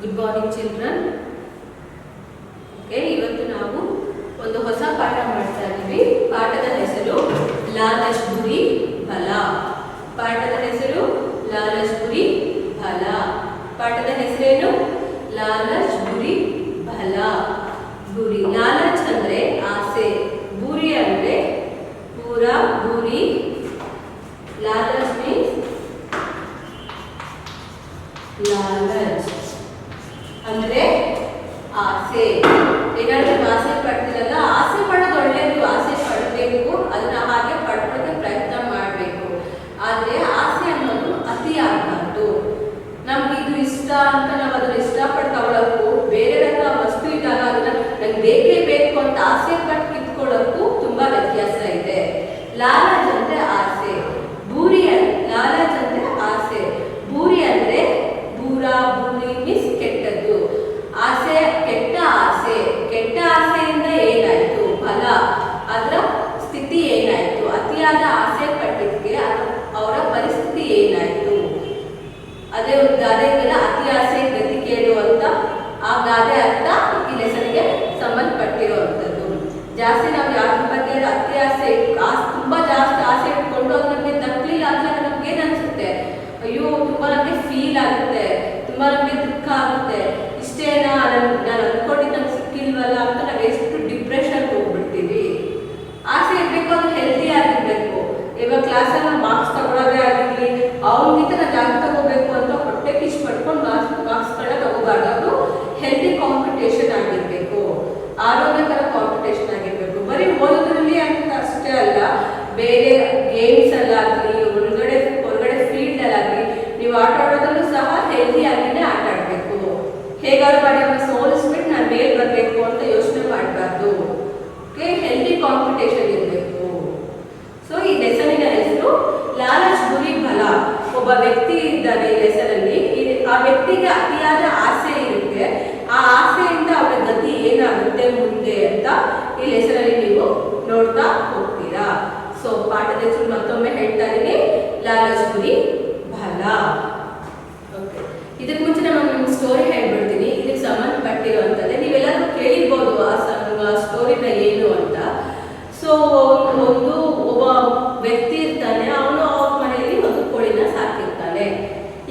Good morning children. Okay, ಇವತ್ತು ನಾವು ಒಂದು ಹೊಸ ಪಾಠ ಮಾಡ್ತಾ ಇದ್ದೀವಿ. ಪಾಠದ ಹೆಸರು ಲಾಲಚ್ ಬುರಿ ಭಲ. ಪಾಠದ ಹೆಸರು ಲಾಲಚ್ ಬುರಿ ಭಲ. ಪಾಠದ ಹೆಸರೇನು? ಲಾಲಚ್ ಬುರಿ ಭಲ. ಬುರಿ, ಲಾಲಚ್ ಅಂದ್ರೆ ಆಸೆ, ಬುರಿ ಅಂದ್ರೆ ಪೂರಾ, ಬುರಿ. ಲಾಲಚ್ ಮೀನ್ಸ್ ಲಾಲಚ್ ಅಂದ್ರೆ ಆಸೆ. ಏನಾದ್ರೂ ಆಸೆ ಪಡ್ತಿರಲ್ಲ, ಆಸೆ ಪಡೋದು ಒಳ್ಳೇದು, ಆಸೆ ಪಡಬೇಕು, ಅದನ್ನ ಹಾಗೆ ಪಡ್ಕೊಳ್ಳೋಕೆ ಪ್ರಯತ್ನ ಮಾಡಬೇಕು. ಆದ್ರೆ ಆಸೆ ಅನ್ನೋದು ಅತಿ ಆಗಬಾರ್ದು. ನಮ್ಗೆ ಇದು ಇಷ್ಟ ಅಂತ ನಾವು ಅದನ್ನ ಇಷ್ಟಪಟ್ಟು ತಗೊಳ್ಳೋಕ್ಕೂ, ಬೇರೆ ರಕ ವಸ್ತು ಇದ್ದಾಗ ಅದನ್ನ ನಂಗೆ ಬೇಕೇ ಬೇಕು ಅಂತ ಆಸೆ ಪಟ್ಟು ಕಿತ್ಕೊಳ್ಳೋಕ್ಕೂ ತುಂಬಾ ವ್ಯತ್ಯಾಸ ಇದೆ. ಲಾಲಚ್ ಅಂದ್ರೆ ಆಸೆ, ಬೂರಿ. ಲಾಲಚ್ ಅಂದ್ರೆ ಆಸೆ, ಬೂರಿ ಅಂದ್ರೆ ಬೂರಾ, ಬೂರಿ ಮೀನ್ಸ್ ಕೆಟ್ಟದ್ದು. ಆಸೆ, ಕೆಟ್ಟ ಆಸೆ. ಕೆಟ್ಟ ಆಸೆಯಿಂದ ಏನಾಯ್ತು? ಫಲ, ಅದರ ಸ್ಥಿತಿ ಏನಾಯ್ತು? ಅತಿಯಾದ ಆಸೆ ಪಟ್ಟಿದ್ದಕ್ಕೆ ಅವರ ಪರಿಸ್ಥಿತಿ ಏನಾಯ್ತು? ಅದೇ ಒಂದು ಗಾದೆ ಇದೆಯಲ್ಲ, ಅತಿ ಆಸೆ ಗತಿ ಕೇಳು ಅಂತ. ಆ ಗಾದೆ ಅರ್ಥ ಈ ಲೆಸನ್ಗೆ ಸಂಬಂಧಪಟ್ಟಿರುವಂಥದ್ದು. ಜಾಸ್ತಿ ನಾವು ಯಾರ ಬಗ್ಗೆ ಅತಿ ಆಸೆ, ತುಂಬಾ ಜಾಸ್ತಿ ಆಸೆ ಇಟ್ಕೊಂಡು ಅದು ನಮಗೆ ದಕ್ಕಲಿಲ್ಲ ಅಂದ್ರೆ ನಮ್ಗೆ ಏನ್ ಅನ್ಸುತ್ತೆ? ಅಯ್ಯೋ, ತುಂಬಾ ನಮಗೆ ಫೀಲ್ ಆಗುತ್ತೆ, ತುಂಬಾ ನಮಗೆ ದುಃಖ ಆಗುತ್ತೆ. ಇಷ್ಟೇನಾ, ನಾನು ಅನ್ಕೊಂಡಿದ್ದು ನಂಗೆ ಸಿಕ್ಕಿಲ್ವಲ್ಲ ಅಂತ ನಾವು ಎಷ್ಟು ಡಿಪ್ರೆಷನ್ ಹೋಗ್ಬಿಡ್ತೀವಿ. ಆಸೆ ಇರಬೇಕು, ಅದು ಹೆಲ್ದಿ ಆಗಿರ್ಬೇಕು. ಇವಾಗ ಕ್ಲಾಸಲ್ಲಿ ನಾವು ಮಾರ್ಕ್ಸ್ ತಗೊಳ್ಳೋದೇ ಆಗಿರ್ಲಿ, ಅವ್ರಿಗಿಂತ ನಾವು ಜಾಸ್ತಿ ತಗೋಬೇಕು ಅಂತ ಹೊಟ್ಟೆ ಕಿಶ್ ಪಡ್ಕೊಂಡು ಮಾರ್ಕ್ಸ್ಗಳನ್ನ ತಗೋಬಾರ್ದು. ಅದು ಹೆಲ್ದಿ ಕಾಂಪಿಟೇಷನ್ ಆಗಿರ್ಬೇಕು, ಆರೋಗ್ಯಕರ ಕಾಂಪಿಟೇಷನ್ ಆಗಿರ್ಬೇಕು. ಬರೀ ಓದೋದ್ರಲ್ಲಿ ಅಂತ ಅಷ್ಟೇ ಅಲ್ಲ, ಬೇರೆ ಗೇಮ್ಸ್ ಅಲ್ಲಾಗಲಿ, ಹೊರಗಡೆ ಫೀಲ್ಡ್ ಅಲ್ಲಾಗಲಿ ನೀವು ಆಟ ಆಡೋದ್ರಲ್ಲೂ ಸಹ ಹೆಲ್ದಿ ಆಗಿನೇ ಆಟ ಆಡಬೇಕು. ಹೇಗಾದ್ರು ಮಾಡಿ ಅವನ್ನ ಸೋಲಿಸ್ಬಿಟ್ಟು ನಾನು ಮೇಲ್ ಬರಬೇಕು ಅಂತ ಯೋಚನೆ ಮಾಡಬಾರ್ದು. ಓಕೆ, ಹೆಲ್ದಿ ಕಾಂಪಿಟೇಷನ್ ಇರಬೇಕು. ಸೊ ಈ ಲೆಸನಿನ ಹೆಸರು ಲಾಲಚ್ ಬುರಿ ಭಲ. ಒಬ್ಬ ವ್ಯಕ್ತಿ ಇದ್ದಾನೆ ಈ ಲೆಸನಲ್ಲಿ. ಆ ವ್ಯಕ್ತಿಗೆ ಅತಿಯಾದ ಆಸೆ ಇರುತ್ತೆ. ಆ ಆಸೆಯಿಂದ ಅವರ ಗತಿ ಏನಾಗುತ್ತೆ ಮುಂದೆ ಅಂತ ಈ ಲೆಸನಲ್ಲಿ ನೀವು ನೋಡ್ತಾ ಹೋಗ್ತೀರಾ. ಸೊ ಪಾಠದ ಹೆಸರು ಮತ್ತೊಮ್ಮೆ ಹೇಳ್ತಾ ಇದೀನಿ, ಲಾಲಚ್ ಬುರಿ ಭಲ. ಓಕೆ, ಇದಕ್ಕೆ ಮುಂಚೆ ನಾನು ನಿಮ್ಗೆ ಸ್ಟೋರಿ ಹೇಳ್ಬಿಡ್ತೀನಿ. ಇದಕ್ಕೆ ಸಂಬಂಧಪಟ್ಟಿರುವಂಥದ್ದೇ. ನೀವೆಲ್ಲರೂ ಕೇಳಿರ್ಬೋದು ಆ ಸ್ಟೋರಿನ ಏನು ಅಂತ. ಸೊ ಒಬ್ಬ ವ್ಯಕ್ತಿ ಇರ್ತಾನೆ, ಅವನು ಅವ್ರ ಮನೆಯಲ್ಲಿ ಒಂದು ಕೋಳಿನ ಸಾಕಿರ್ತಾನೆ.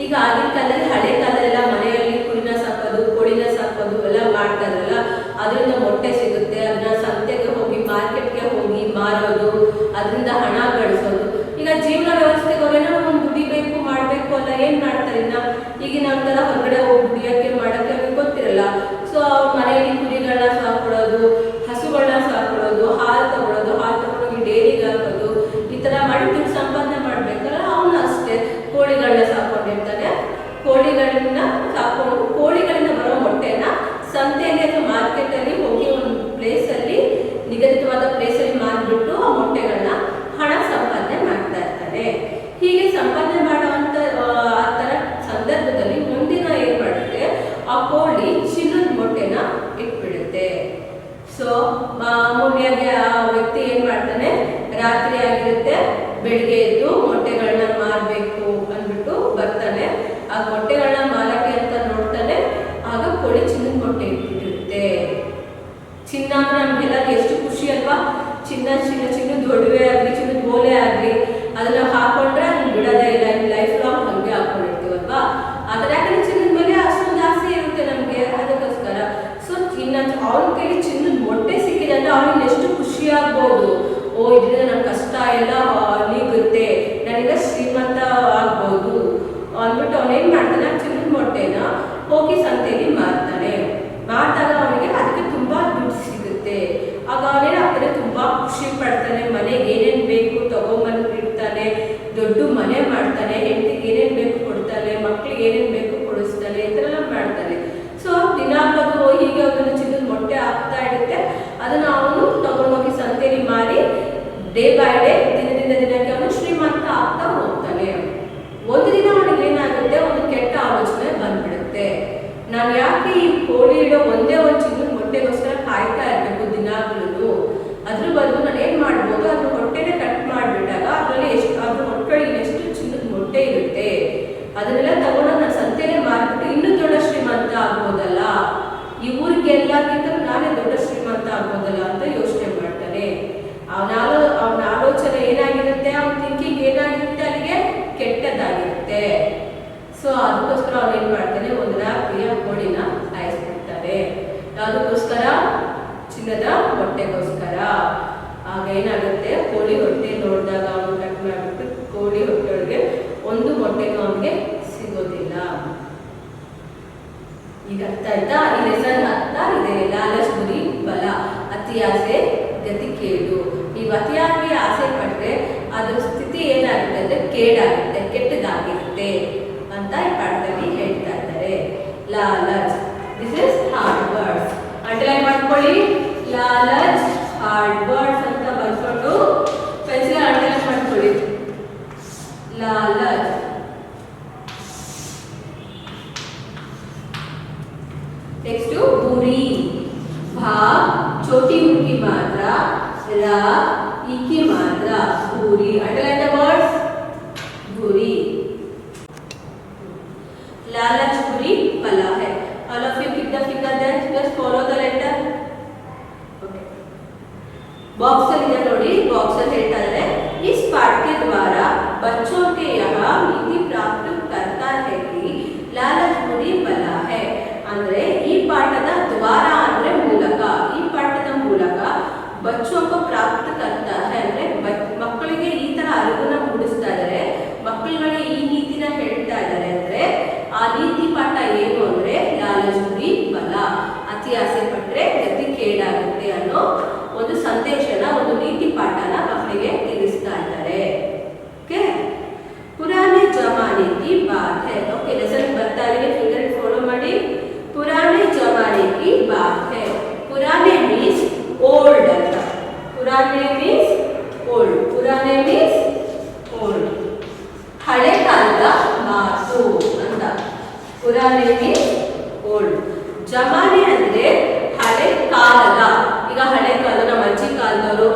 ಈಗ ಆಗಿನ ಕಾಲದಲ್ಲಿ, ಹಳೆ ಕಾಲದಲ್ಲೆಲ್ಲ ಮನೆಯಲ್ಲಿ ಕುರಿನ ಸಾಕೋದು, ಕೋಳಿನ ಸಾಕೋದು ಎಲ್ಲ ಮಾಡ್ತಾರಲ್ಲ, ಅದರಿಂದ ಮೊಟ್ಟೆ ಸಿಗುತ್ತೆ. ಅದನ್ನ ಸಂತೆಗೆ ಹೋಗಿ, ಮಾರ್ಕೆಟ್ಗೆ ಹೋಗಿ ಮಾರೋದು, ಅದರಿಂದ ಹಣ ಗಳಿಸೋದು. ಈಗ ಜೀವನ ವ್ಯವಸ್ಥೆಗೆ ಅವರೇನೋ ಒಂದು ದುಡಿಬೇಕು, ಮಾಡಬೇಕು ಅಲ್ಲ, ಏನ್ ಮಾಡ್ತಾರೆ ಇನ್ನ ಈಗಿನ ಥರ ಹೊರಗಡೆ ಹೋಗಿ ದುಡಿಯೋಕ್ಕೆ ಮಾಡೋಕ್ಕೆ ಅವ್ರಿಗೆ ಗೊತ್ತಿರಲ್ಲ. ಸೊ ಅವ್ರ ಮನೆಯಲ್ಲಿ ಕುರಿಗಳನ್ನ ಸಾಕೊಳ್ಳೋದು, ಹಸುಗಳನ್ನ ಸಾಕೊಳ್ಳೋದು, ಹಾಲು ತಗೊಳ್ಳೋದು, ಹಾಲು ತಗೊಂಡೋಗಿ ಡೈರಿಗೆ ಹಾಕೋದು, ಈ ಥರ ಮಾಡಿ ದುಡ್ಡು ಸಂಪಾದನೆ ಮಾಡ್ಬೇಕಲ್ಲ. ಅವನು ಅಷ್ಟೇ ಕೋಳಿಗಳನ್ನ ಸಾಕೊಂಡಿರ್ತಾನೆ. ಕೋಳಿಗಳನ್ನ ಸಾಕೊಂಡು ಕೋಳಿಗಳಿಂದ ಬರೋ ಮೊಟ್ಟೆನ ಸಂತೆಯಲ್ಲಿ ಅಥವಾ ಮಾರ್ಕೆಟಲ್ಲಿ ಹೋಗಿ ಒಂದು ಪ್ಲೇಸಲ್ಲಿ, ನಿಗದಿತವಾದ ಪ್ಲೇಸಲ್ಲಿ ಮಾರ್ಬಿಟ್ಟು ಆ ಮೊಟ್ಟೆಗಳನ್ನ ಹಣ ಸಂಪಾದನೆ ಮಾಡ್ತಾ ಇರ್ತಾರೆ. ಹೀಗೆ ಸಂಪಾದನೆ ಮಾಡುವಂತ ಆ ಥರ ಸಂದರ್ಭದಲ್ಲಿ ಮುಂದಿನ ಏನ್ ಮಾಡುತ್ತೆ, ಆ ಕೋಳಿ ಚಿನ್ನದ ಮೊಟ್ಟೆನ ಇಟ್ಬಿಡುತ್ತೆ. ಸೊ ಮಾಮೂಲಿಯಾಗಿ ಆ ವ್ಯಕ್ತಿ ಏನ್ ಮಾಡ್ತಾನೆ, ರಾತ್ರಿ ಆಗಿರುತ್ತೆ, ಬೆಳಿಗ್ಗೆ ಎದ್ದು ಮೊಟ್ಟೆಗಳನ್ನ ಮಾರಬೇಕು ಅಂದ್ಬಿಟ್ಟು ಬರ್ತಾನೆ. ಆ ಮೊಟ್ಟೆಗಳನ್ನ ಮಾರಕ್ಕೆ ಅಂತ ನೋಡ್ತಾನೆ. ಆಗ ಕೋಳಿ ಚಿನ್ನದ ಮೊಟ್ಟೆ ಇಟ್ಬಿಟ್ಟಿರುತ್ತೆ. ಚಿನ್ನ ಅಂದ್ರೆ ನಮ್ಗೆಲ್ಲ ಎಷ್ಟು ಖುಷಿ ಅಲ್ವಾ? ಚಿನ್ನದ ಒಡವೆ ಆಗಲಿ, ಚಿನ್ನದ ಗೋಲೆ ಆಗಲಿ, ಅದನ್ನ ಹಾಕೊಂಡ್ರೆ ಅದನ್ನ ಬಿಡೋದೇ ಇಲ್ಲ, ಲೈಫ್ ಲಾಂಗ್ ಹಂಗೆ ಹಾಕೊಂಡಿರ್ತೀವಲ್ವಾ? ಆದ್ರೆ ಯಾಕಂದ್ರೆ ಚಿನ್ನದ ಮೇಲೆ ಅಷ್ಟೊಂದು ಆಸೆ ಇರುತ್ತೆ ನಮ್ಗೆ, ಅದಕ್ಕೋಸ್ಕರ. ಸೊ ಅವ್ನ ಕೈಲಿ ಚಿನ್ನದ ಮೊಟ್ಟೆ ಸಿಕ್ಕಿದೆ ಅಂದ್ರೆ ಅವ್ನಿಗೆ ಎಷ್ಟು ಖುಷಿ ಆಗ್ಬೋದು. ಓ, ಇದರಿಂದ ನನ್ನ ಕಷ್ಟ ಎಲ್ಲ ನೀಗುತ್ತೆ, ನನಗೆ ಶ್ರೀಮಂತ ಆಗ್ಬೋದು ಅಂದ್ಬಿಟ್ಟು ಅವನೇನ್ ಮಾಡ್ತಾನೆ, ಚಿನ್ನದ ಮೊಟ್ಟೆನ ಹೋಗಿ ಸಂತೆಯಲ್ಲಿ ಮಾರ್ತಾನೆ. ಮಾರಿದಾಗ ಅವನಿಗೆ ಅದಕ್ಕೆ ತುಂಬಾ ದುಡ್ಡು ಸಿಗುತ್ತೆ. ಆಗ ಅವನೇನಾಗ್ತಾನೆ, ತುಂಬಾ ಖುಷಿ ಪಡ್ತಾನೆ. ಮನೆಗೆ ಏನೇನ್ ಬೇಕು ತಗೊಂಬಂದು ಇಡ್ತಾನೆ, ದೊಡ್ಡ ಮನೆ ಮಾಡ್ತಾನೆ, ಹೆಂಡತಿಗೆ ಏನೇನ್ ಬೇಕು ಕೊಡ್ತಾನೆ, ಮಕ್ಳಿಗೆ ಏನೇನ್ ಬೇಕು ಕೊಡಿಸ್ತಾನೆ, ಈ ಥರ ಎಲ್ಲ ಮಾಡ್ತಾನೆ. ಸೊ ದಿನಾಗ್ಲೂ ಹೀಗೆ ಅವನು ಚಿನ್ನದ ಮೊಟ್ಟೆ ಆಗ್ತಾ ಇರುತ್ತೆ. ಅದನ್ನ ಅವನು ತಗೊಂಡೋಗಿ ಸಂತೆಯಲ್ಲಿ ಮಾರಿ ಡೇ ಬೈ ಡೇ, ದಿನದಿಂದ ದಿನಕ್ಕೆ ಅವನು ಶ್ರೀಮಂತ ಆಗ್ತಾ ಹೋಗ್ತಾನೆ. ಒಂದು ದಿನ ಅವನಿಗೆ ಏನಾಗುತ್ತೆ, ಒಂದು ಕೆಟ್ಟ ಆಲೋಚನೆ ಬಂದ್ಬಿಡುತ್ತೆ. ನಾನು ಯಾಕೆ ಈ ಕೋಳಿ ಇಡೋ ಒಂದೇ ಒಂದು ಚಿನ್ನದ ಮೊಟ್ಟೆಗೋಸ್ಕರ ಕಾಯ್ತಾ ಇರಬೇಕು ದಿನಾಗ್ಲೂ? ಅದ್ರ ಬದಲು ನಾನು ಏನ್ ಮಾಡ್ಬೋದು, ಅದ್ರ ಹೊಟ್ಟೆನೆ ಕಟ್ ಮಾಡಿಬಿಟ್ಟಾಗ ಅದರಲ್ಲಿ ಅದ್ರ ಹೊಟ್ಟೆಗೆ ಎಷ್ಟು ಚಿನ್ನದ ಮೊಟ್ಟೆ ಇರುತ್ತೆ, ಅದನ್ನೆಲ್ಲ ತಗೊಂಡು ನಾನು ಸಂತೆಯಲ್ಲೇ ಮಾರ್ಬಿಟ್ಟು ಇನ್ನೂ ದೊಡ್ಡ ಶ್ರೀಮಂತ ಆಗ್ಬೋದು ಸೊ ಅದಕ್ಕೋಸ್ಕರ ಅವ್ನು ಏನ್ ಮಾಡ್ತಾನೆ, ಒಂದು ರಾತ್ರಿಯ ಕೋಳಿನ ಸಾಯಿಸ್ಬಿಡ್ತಾರೆ. ಯಾವುದಕ್ಕೋಸ್ಕರ? ಚಿನ್ನದ ಮೊಟ್ಟೆಗೋಸ್ಕರ. ಆಗ ಏನಾಗುತ್ತೆ, ಕೋಳಿ ಹೊಟ್ಟೆ ನೋಡಿದಾಗ ಅವನು ಕಟ್ ಮಾಡಿಬಿಟ್ಟು ಕೋಳಿ ಹೊಟ್ಟೆಯೊಳಗೆ ಒಂದು ಮೊಟ್ಟೆನೂ ಅವನಿಗೆ ಸಿಗೋದಿಲ್ಲ. ಈಗ ಅರ್ಥ ಆಯ್ತಾ? ಈ ಲೆಸನ್ ಅರ್ಥ ಇದೆ. ಲಾಲಚ್ ಬುರಿ ಬಲ, ಅತಿ ಆಸೆ ಗತಿ ಕೇಡು. ನೀವು ಅತಿಯಾಗಿ ಆಸೆ ಪಟ್ಟರೆ ಅದ್ರ ಸ್ಥಿತಿ ಏನಾಗುತ್ತೆ ಅಂದ್ರೆ ಕೇಡಾಗುತ್ತೆ, ಕೆಟ್ಟದಾಗಿರುತ್ತೆ ಅಂತ ಈ ಪಾಠದಲ್ಲಿ ಹೇಳ್ತಾ ಇದ್ದಾರೆ. ಲಾಲಚ್, this is hard words. Underline ಮಾಡ್ಕೊಳ್ಳಿ. ಲಾಲಚ್ ಹಾರ್ಡ್ ವರ್ಡ್ಸ್ ಅಂತ ಬರ್ಕೊಂಡು ಪೆನ್ಸಿಲ್ ಅಂಡರ್ಲೈನ್ ಮಾಡ್ಕೊಳ್ಳಿ. ಲಾಲಚ್. नेक्स्ट बुरी, भा छोटी ऊ की मात्रा, रा ई की मात्रा, बुरी. अंडरलाइन द वर्ड्स, बुरी. लालच बुरी बला है. All of you keep the figure there, just follow the letter. Okay, box ಅಲ್ಲಿ ನೋಡಿ, बॉक्स ಅಲ್ಲಿ ಹೇಳ್ತಾ ಇದ್ದಾರೆ, इस पाठ के द्वारा बच्चों के यहाँ नीति प्राप्त करता है कि लालच बुरी बला है. ಅಂದ್ರೆ ಈ ಪಾಠದ ದ್ವಾರ ಅಂದ್ರೆ ಮೂಲಕ, ಈ ಪಾಠದ ಮೂಲಕ ಬಚ್ಚೋಂಕ ಪ್ರಾಪ್ತ ಕರ್ತಾ है ಅಂದ್ರೆ ಮಕ್ಕಳಿಗೆ ಈ ತರ ಅರಿವನ್ನ ಮೂಡಿಸ್ತಾ ಇದ್ದಾರೆ, ಮಕ್ಕಳಿಗೆ ಈ ನೀತಿನ ಹೇಳ್ತಾ ಇದ್ದಾರೆ. ಅಂದ್ರೆ ಆ ನೀತಿ ಪಾಠ ಏನು ಅಂದ್ರೆ ಲಾಲಚ್ ಬುರಿ ಬಲ, ಅತಿ ಆಸೆ ಪಟ್ರೆ ಗತಿ ಕೇಡಾಗುತ್ತೆ ಅನ್ನೋ ಒಂದು ಸಂದೇಶನ, ಒಂದು ನೀತಿ ಪಾಠನ ಮಕ್ಕಳಿಗೆ ತಿಳಿಸ್ತಾ ಇದ್ದಾರೆ. ಓಕೆ, ಪುರಾನೆ ಜಮಾನೆ ಕಿ ಬಾತ್ ಹೈ. ಓಕೆ, ಲೆಸನ್ ಬರ್ತಾ ಇದೆ, ಫಿಂಗರ್ ಫಾಲೋ ಮಾಡಿ. पुराने जमाने की बात है. पुराने मीन्स ओल्ड. पुराने मीन्स ओल्ड. पुराने मीन्स ओल्ड. हಳೆ ಕಾಲದ ಮಾತು ಅಂತ. पुराने मीन्स ओल्ड. ಜಮಾನೆ ಅಂದ್ರೆ ಹಳೆ ಕಾಲದ. ಈಗ ಹಳೆ ಕಾಲ ನಮ್ಮ ಅಜ್ಜಿ ಕಾಲದವರು,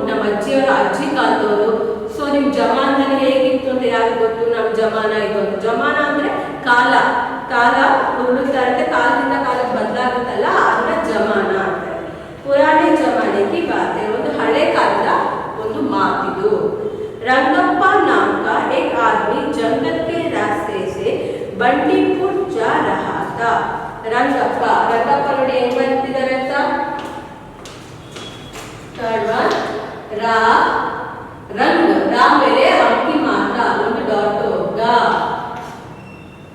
ನಮ್ಮ ಅಜ್ಜಿಯವರ ಅಜ್ಜಿ ಕಾಲದವರು. ಸೊ ನಿಮ್ ಜಮಾನದಲ್ಲಿ ಹೇಗಿತ್ತು ಅಂತ ಯಾರು ಗೊತ್ತು? ನಮ್ಮ ಜಮಾನ ಇದು ಅಂತ. ಜಮಾನ ಅಂದ್ರೆ ಕಾಲ, ಕಾಲ ಉರುಳುತ್ತಾ ಇರುತ್ತೆ, ಕಾಲದಿಂದ ಕಾಲಕ್ಕೆ ಬದಲಾಗುತ್ತಲ್ಲ, ಅದನ್ನ ಜಮಾನ ಅಂತಾರೆ. ಪುರಾಣಿ ಜಮಾನೆಗೆ ಬಾತೆ, ಒಂದು ಹಳೆ ಕಾಲದ ಒಂದು ಮಾತಿದು. ರಂಗಪ್ಪ नाम का एक आदमी जंगल के रास्ते से बंडीपुर जा रहा था. ರಂಗಪ್ಪ, ರಂಗಪ್ಪ ನೋಡಿ ಹೆಂಗ್ ಬರ್ತಿದ್ದಾರೆ ಅಂತ. ಥರ್ಡ್ ಒನ್, ರಾ ರಂಗ್, ರಾ ಮೇಲೆ ಅಂಕಿ ಮಾತ್ರ, ಒಂದು ಡಾಟ್. ಗ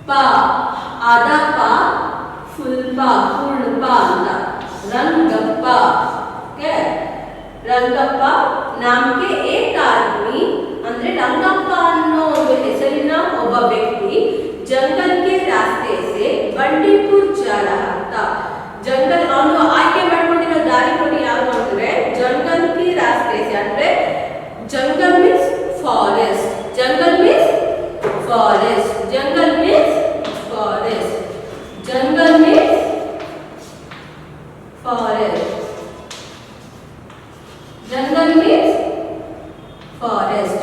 ಪ, आधा पा फुल पा, पूर्ण पा ಅಂತ. ರಂಗಪ್ಪ. ಓಕೆ, ರಂಗಪ್ಪ नाम के एक आदमी ಅಂದ್ರೆ ರಂಗಪ್ಪ ಅನ್ನೋ ಒಂದು ಹೆಸರಿನ ಒಬ್ಬ ವ್ಯಕ್ತಿ ಜಂಗಲ್ ಕೆ ರಾಸ್ತೆ ಸೆ ಬಂಡೀಪುರ್ जा रहा था. ಜಂಗಲ್, ಅವನು ಆಯ್ಕೆ ಮಾಡ್ಕೊಂಡಿರೋ ದಾರಿ ನೋಡಿ ಯಾವುದು ಅಂದ್ರೆ ಜಂಗಲ್ ಕಿ ರಾಸ್ತೆ ಸೆ, ಅಂದ್ರೆ jungle means forest. Jungle means forest. Jungle means forest. Jungle means forest. Jungle means forest.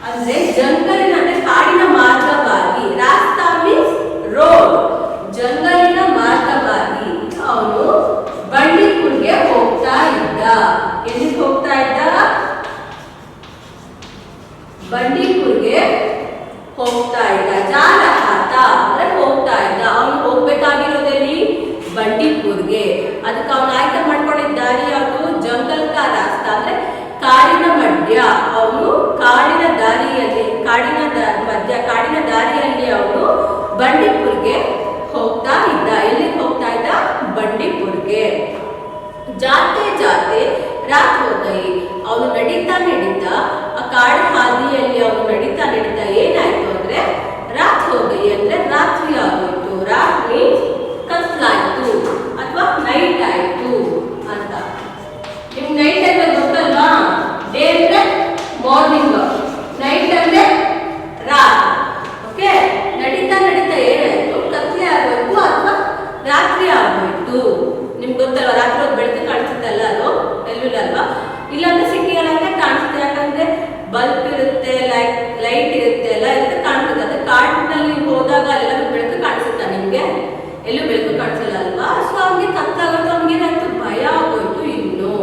ಅಂದ್ರೆ ಜಂಗಲಿನ ಅಂದ್ರೆ ಕಾಡಿನ ಮಾರ್ಗವಾಗಿ, ರಾಸ್ತಾ ಮೀನ್ಸ್ ರೋಡ್. ಜಂಗಲಿನ ಮಾರ್ಗವಾಗಿ ಅವನು ಬಂಡೀಪುರ್ಗೆ ಹೋಗ್ತಾ ಇದ್ದ. ಎಲ್ಲಿಗೆ ಹೋಗ್ತಾ ಇದ್ದ? ಬಂಡೀಪುರ್ಗೆ ಹೋಗ್ತಾ ಇದ್ದ. ಜಾರಹಾತ ಅಂದ್ರೆ ಹೋಗ್ತಾ ಇದ್ದ. ಅವನು ಹೋಗ್ಬೇಕಾಗಿರೋದಲ್ಲಿ ಬಂಡೀಪುರ್ಗೆ. ಅದಕ್ಕೆ ಅವನು ಆಯ್ಕೆ ಮಾಡ್ಕೊಂಡಿದ್ದ ದಾರಿ ಯಾವುದು? ಜಂಗಲ್ ಕಾ ರಾಸ್ತಾ ಅಂದ್ರೆ ಕಾಡಿನ ಮಧ್ಯ. ಅವನು ಕಾಡಿನ ದಾರಿಯಲ್ಲಿ, ಕಾಡಿನ ದಾರಿಯಲ್ಲಿ ಅವನು ಬಂಡೀಪುರ್ಗೆ ಹೋಗ್ತಾ ಇದ್ದ. ಎಲ್ಲಿಗೆ ಹೋಗ್ತಾ ಇದ್ದ? ಬಂಡೀಪುರ್ಗೆ. ಜಾತೆ ಜಾತೆ ರಾತ್ ಹೋ ಗಯಿ. ಅವನು ನಡೀತಾ ಆ ಕಾಡು ಹಾದಿಯಲ್ಲಿ ಅವನು ನಡೀತಾ ಏನಾಯ್ತು ಅಂದ್ರೆ ರಾತ್ ಹೋ ಗಯಿ ಅಂದ್ರೆ ರಾತ್ರಿ ಆಗೋಯ್ತು. ರಾತ್ ಮೀನ್ಸ್ ಕತ್ಲಾಯ್ತು ಅಥವಾ ನೈಟ್ ಆಯ್ತು ಅಂತ. ನಿಮ್ ನೈಟ್ ಅಂದ್ರೆ ಗೊತ್ತಲ್ವಾ? ಡೇ ಅಂದ್ರೆ ಮಾರ್ನಿಂಗ್, ನೈಟ್ ಅಂದ್ರೆ ರಾತ್. ಓಕೆ, ನಡೀತಾ ಏನಾಯ್ತು? ಕತ್ಲೆ ಆಗೋಯ್ತು ಅಥವಾ ರಾತ್ರಿ ಆಗೋಯ್ತು. ನಿಮ್ಗೆ ಗೊತ್ತಲ್ವಾ? ರಾತ್ರಿ ಹೊತ್ತು ಬೆಳಕು ಕಾಣಿಸುತ್ತಲ್ಲ, ಅದು ಎಲ್ಲೂ ಅಲ್ವಾ? ಇಲ್ಲಾಂದ್ರೆ ಸಿಟಿಯಲ್ಲ ಕಾಣಿಸುತ್ತೆ. ಯಾಕಂದ್ರೆ ಬಲ್ಬ್ ಇರುತ್ತೆ, ಲೈಟ್ ಇರುತ್ತೆ, ಎಲ್ಲ ಇರುತ್ತೆ, ಕಾಣಿಸುತ್ತೆ. ಅದೇ ಕಾಡಿನಲ್ಲಿ ಹೋದಾಗ ಅಲ್ಲೆಲ್ಲ ಬೆಳಕು ಕಾಣಿಸುತ್ತಾ ನಿಮ್ಗೆ? ಎಲ್ಲೂ ಬೆಳಕು ಕಾಣಿಸಲ್ಲ ಅಲ್ವಾ? ಸೊ ಅವ್ನಿಗೆ ಕತ್ತಾಗೋದು, ಅವ್ನಿಗೇನಾಯ್ತು? ಭಯ ಆಗೋಯ್ತು ಇನ್ನು.